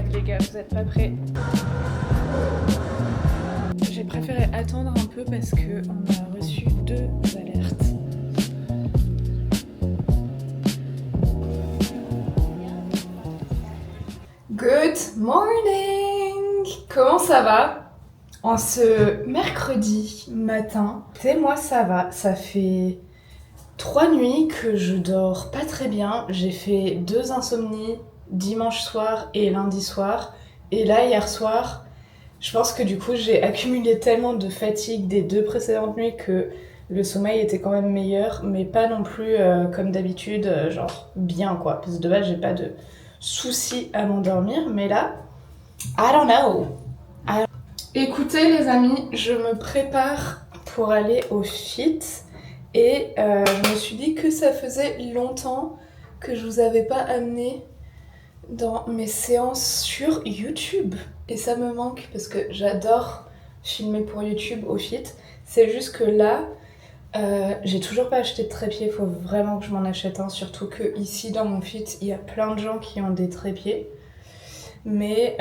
vlog les gars, vous êtes pas prêts? J'ai préféré attendre un peu parce que on a reçu 2 alertes. Good morning! Comment ça va? En ce mercredi matin, et moi ça va, ça fait 3 nuits que je dors pas très bien. J'ai fait 2 insomnies dimanche soir et lundi soir. Et là hier soir, je pense que du coup j'ai accumulé tellement de fatigue des 2 précédentes nuits que le sommeil était quand même meilleur, mais pas non plus comme d'habitude, genre bien quoi. Parce que de base j'ai pas de soucis à m'endormir, mais là, I don't know. Écoutez les amis, je me prépare pour aller au fit et je me suis dit que ça faisait longtemps que je vous avais pas amené dans mes séances sur YouTube. Et ça me manque parce que j'adore filmer pour YouTube au fit. C'est juste que là, j'ai toujours pas acheté de trépied, faut vraiment que je m'en achète un. Surtout que ici dans mon fit, il y a plein de gens qui ont des trépieds. Mais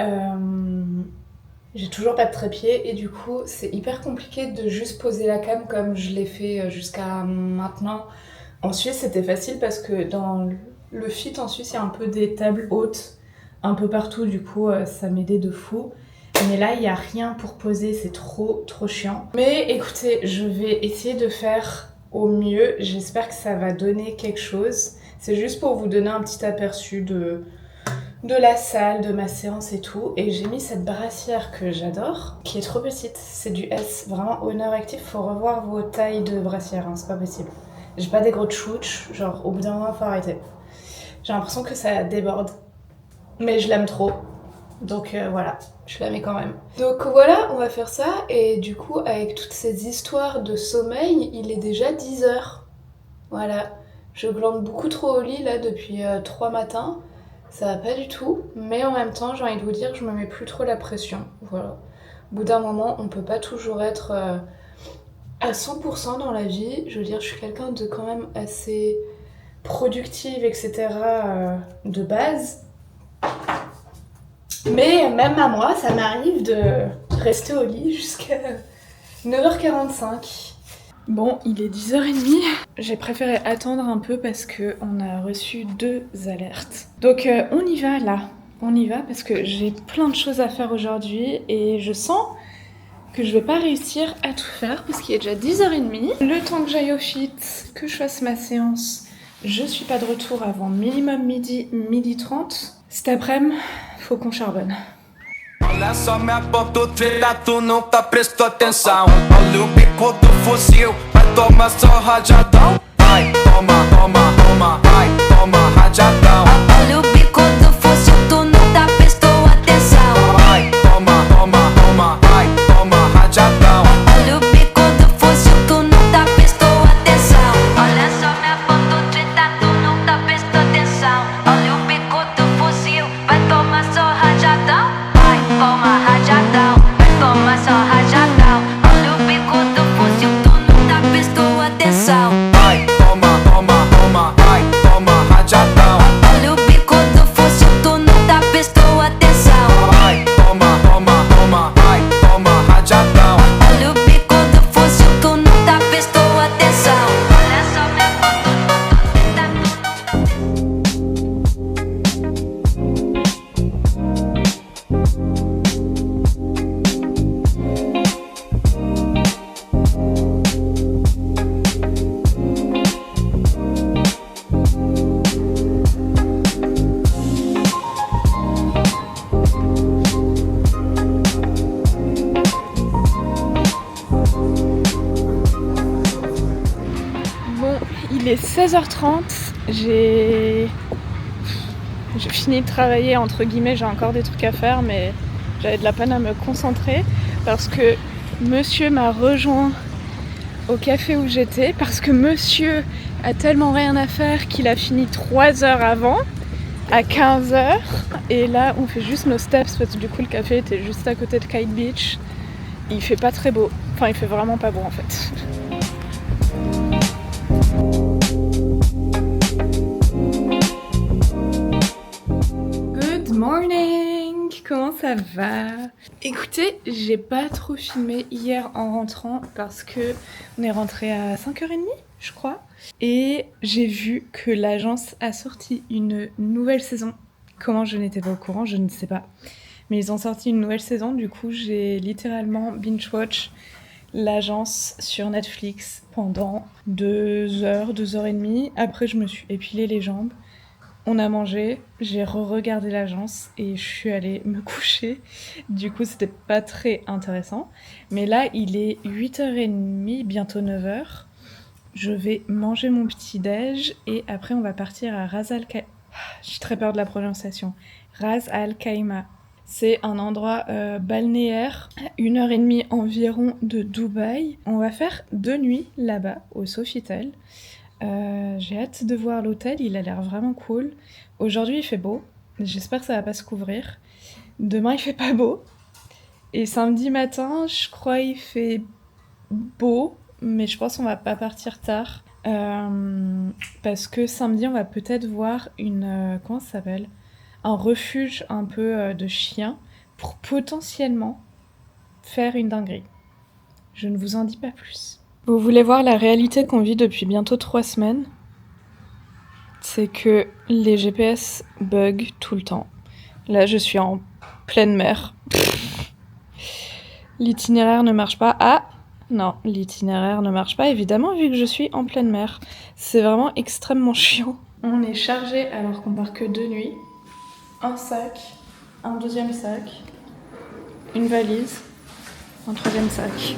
j'ai toujours pas de trépied et du coup c'est hyper compliqué de juste poser la cam comme je l'ai fait jusqu'à maintenant. En Suisse c'était facile parce que dans le fit en Suisse il y a un peu des tables hautes un peu partout, du coup ça m'aidait de fou. Mais là il y a rien pour poser, c'est trop chiant. Mais écoutez, je vais essayer de faire au mieux, j'espère que ça va donner quelque chose. C'est juste pour vous donner un petit aperçu de la salle, de ma séance et tout. Et j'ai mis cette brassière que j'adore, qui est trop petite, c'est du S, vraiment honneur actif. Faut revoir vos tailles de brassière, hein, c'est pas possible. J'ai pas des gros tchouches, genre au bout d'un moment faut arrêter. J'ai l'impression que ça déborde, mais je l'aime trop. Donc voilà, je la mets quand même. Donc voilà, on va faire ça. Et du coup, avec toutes ces histoires de sommeil, il est déjà 10h. Voilà, je glande beaucoup trop au lit là depuis 3 matins. Ça va pas du tout, mais en même temps, j'ai envie de vous dire que je me mets plus trop la pression. Voilà. Au bout d'un moment, on peut pas toujours être à 100% dans la vie. Je veux dire, je suis quelqu'un de quand même assez productive, etc. De base. Mais même à moi, ça m'arrive de rester au lit jusqu'à 9h45. Bon, il est 10h30. J'ai préféré attendre un peu parce qu'on a reçu 2 alertes. Donc on y va là. On y va parce que j'ai plein de choses à faire aujourd'hui et je sens que je vais pas réussir à tout faire parce qu'il est déjà 10h30. Le temps que j'aille au fit, que je fasse ma séance, je suis pas de retour avant minimum midi 30. Cet après-midi, faut qu'on charbonne. Olha só minha ponta treta, tu nunca prestou atenção. Olha o bico do fuzil, vai tomar só rajadão. Vai, toma, toma, toma, vai, toma rajadão. Olha o bico do fuzil, tu nunca prestou atenção. Vai, toma, toma, toma, vai, toma rajadão. Olha o bico do fuzil, tu nunca prestou atenção. Olha só minha ponta treta, tu nunca prestou atenção. Olha o bico do fuzil, vai tomar só rajadão. Toma rajadão, vai tomar só rajadão. Olha o bico do fuzil, tu nunca prestou atenção. Vai, toma, toma, toma, vai, toma rajadão. Olha o bico do fuzil, tu nunca prestou atenção. Vai, toma, toma, toma, vai, toma rajadão. Olha o bico do fuzil, tu nunca prestou atenção. Olha só minha Bon, il est 16h30, j'ai fini de travailler, entre guillemets, j'ai encore des trucs à faire, mais j'avais de la peine à me concentrer parce que monsieur m'a rejoint au café où j'étais, parce que monsieur a tellement rien à faire qu'il a fini 3 heures avant, à 15h, et là on fait juste nos steps parce que du coup le café était juste à côté de Kite Beach. Il fait pas très beau, enfin il fait vraiment pas beau en fait. Good morning! ça va? Écoutez, j'ai pas trop filmé hier en rentrant parce que on est rentré à 5h30, je crois. Et j'ai vu que l'agence a sorti une nouvelle saison. Comment je n'étais pas au courant, je ne sais pas. Mais ils ont sorti une nouvelle saison, du coup j'ai littéralement binge-watch l'agence sur Netflix pendant 2h, 2h30. Après je me suis épilé les jambes. On a mangé, j'ai re-regardé l'agence et je suis allée me coucher. Du coup, c'était pas très intéressant. Mais là, il est 8h30, bientôt 9h. Je vais manger mon petit-déj et après, on va partir à Ras Al Khaimah. J'ai très peur de la prononciation. Ras Al Khaimah. C'est un endroit balnéaire, à 1h30 environ de Dubaï. On va faire 2 nuits là-bas, au Sofitel. J'ai hâte de voir l'hôtel, il a l'air vraiment cool. Aujourd'hui il fait beau, j'espère que ça va pas se couvrir. Demain il fait pas beau. Et samedi matin, je crois il fait beau, mais je pense qu'on va pas partir tard. Parce que samedi on va peut-être voir comment ça s'appelle ? Un refuge un peu de chiens pour potentiellement faire une dinguerie. Je ne vous en dis pas plus. Vous voulez voir la réalité qu'on vit depuis bientôt 3 semaines ? C'est que les GPS bug tout le temps. Là, je suis en pleine mer. L'itinéraire ne marche pas. Ah non, l'itinéraire ne marche pas, évidemment, vu que je suis en pleine mer. C'est vraiment extrêmement chiant. On est chargé alors qu'on part que 2 nuits. Un sac, un deuxième sac, une valise, un troisième sac.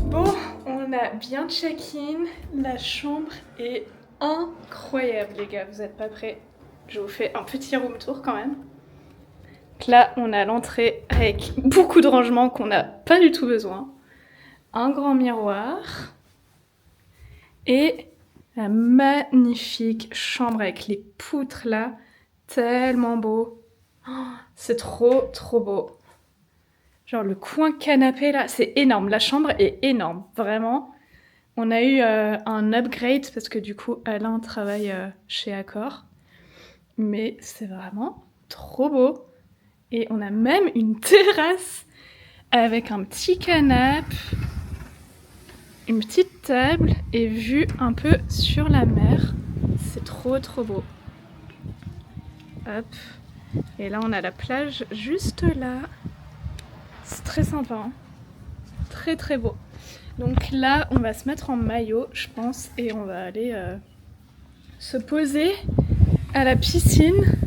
Bon, on a bien check-in. La chambre est incroyable, les gars. Vous êtes pas prêts? Je vous fais un petit room tour quand même. Donc là, on a l'entrée avec beaucoup de rangements qu'on n'a pas du tout besoin. Un grand miroir. Et la magnifique chambre avec les poutres là. Tellement beau. Oh, c'est trop, trop beau. Genre le coin canapé là, c'est énorme. La chambre est énorme, vraiment. On a eu un upgrade parce que du coup, Alain travaille chez Accor. Mais c'est vraiment trop beau. Et on a même une terrasse avec un petit canapé, une petite table et vue un peu sur la mer. C'est trop trop beau. Hop. Et là, on a la plage juste là. C'est très sympa, hein. Très très beau. Donc là, on va se mettre en maillot, je pense, et on va aller se poser à la piscine.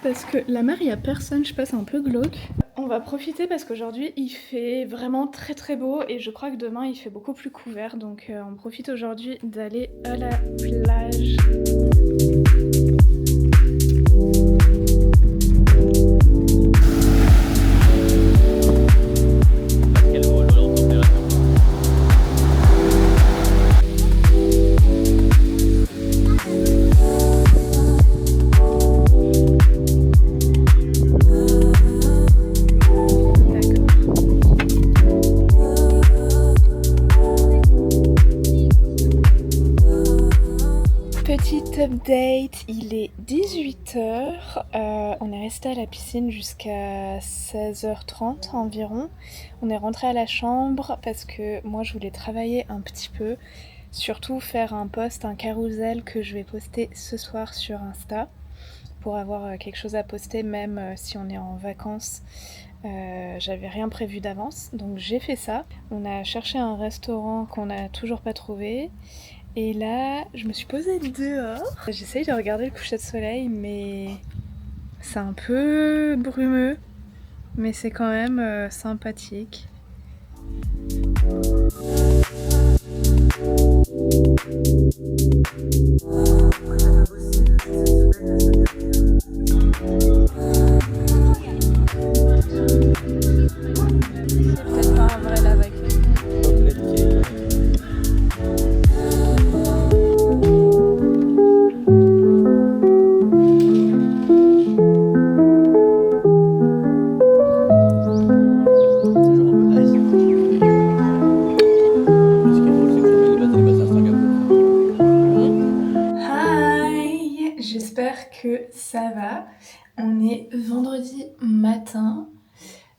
Parce que la mer, il n'y a personne, je sais pas, c'est un peu glauque. On va profiter parce qu'aujourd'hui, il fait vraiment très très beau et je crois que demain, il fait beaucoup plus couvert. Donc on profite aujourd'hui d'aller à la plage. Update, il est 18h, on est resté à la piscine jusqu'à 16h30 environ. On est rentré à la chambre parce que moi je voulais travailler un petit peu, surtout faire un post, un carousel que je vais poster ce soir sur Insta pour avoir quelque chose à poster même si on est en vacances. J'avais rien prévu d'avance, donc j'ai fait ça. On a cherché un restaurant qu'on n'a toujours pas trouvé. Et là, je me suis posée dehors. J'essaye de regarder le coucher de soleil, mais c'est un peu brumeux. Mais c'est quand même sympathique. C'est peut-être pas un vrai lave avec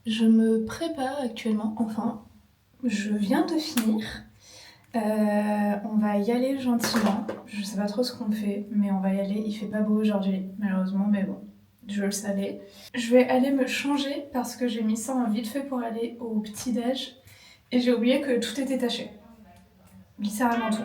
Je me prépare actuellement, enfin, je viens de finir. On va y aller gentiment. Je sais pas trop ce qu'on fait, mais on va y aller. Il fait pas beau aujourd'hui, malheureusement, mais bon, je le savais. Je vais aller me changer parce que j'ai mis ça en vite fait pour aller au petit-déj et j'ai oublié que tout était taché. Littéralement tout.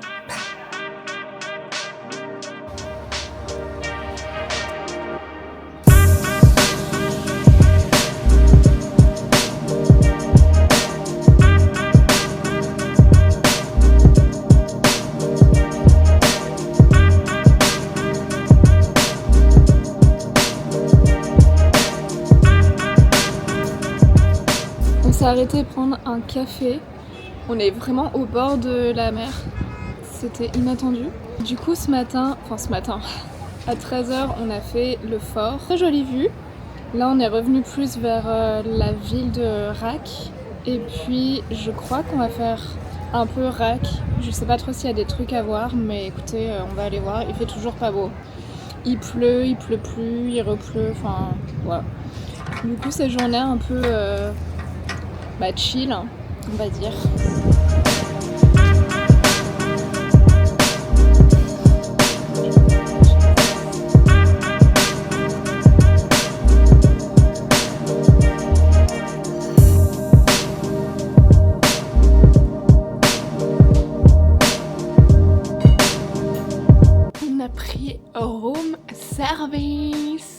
On s'est arrêté prendre un café. On est vraiment au bord de la mer. C'était inattendu. Du coup, ce matin, à 13h, on a fait le fort. Très jolie vue. Là, on est revenu plus vers la ville de Rac. Et puis, je crois qu'on va faire un peu Rac. Je sais pas trop s'il y a des trucs à voir, mais écoutez, on va aller voir. Il fait toujours pas beau. Il pleut plus, il repleut, enfin, voilà. Du coup, cette journée un peu chill, on va dire. On a pris room service.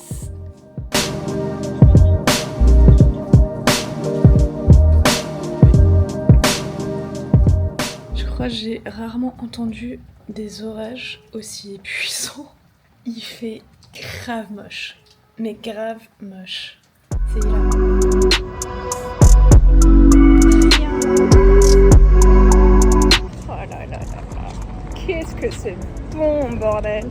Je crois que j'ai rarement entendu des orages aussi puissants. Il fait grave moche, mais grave moche. C'est hilarant. Oh là là là là, qu'est-ce que c'est bon, bordel.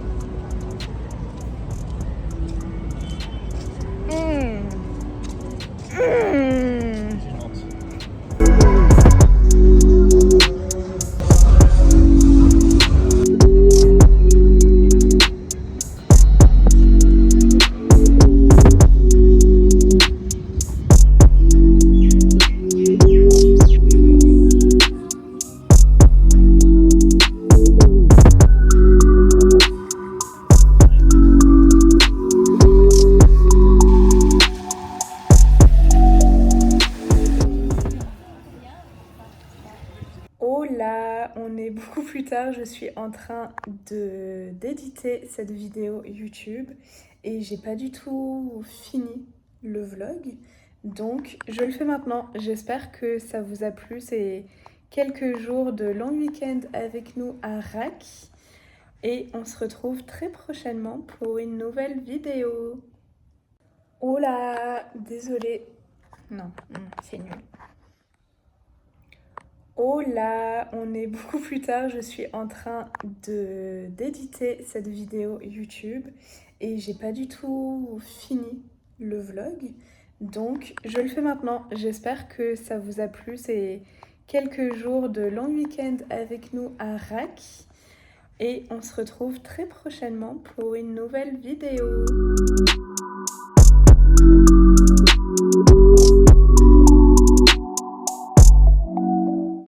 Oh là, on est beaucoup plus tard, je suis en train d'éditer cette vidéo YouTube et j'ai pas du tout fini le vlog, donc je le fais maintenant. J'espère que ça vous a plu, c'est quelques jours de long week-end avec nous à Rac et on se retrouve très prochainement pour une nouvelle vidéo. Oh là, désolée, non, c'est nul. Oh là, on est beaucoup plus tard, je suis en train d'éditer cette vidéo YouTube et j'ai pas du tout fini le vlog, donc je le fais maintenant. J'espère que ça vous a plu, c'est quelques jours de long week-end avec nous à Rac et on se retrouve très prochainement pour une nouvelle vidéo.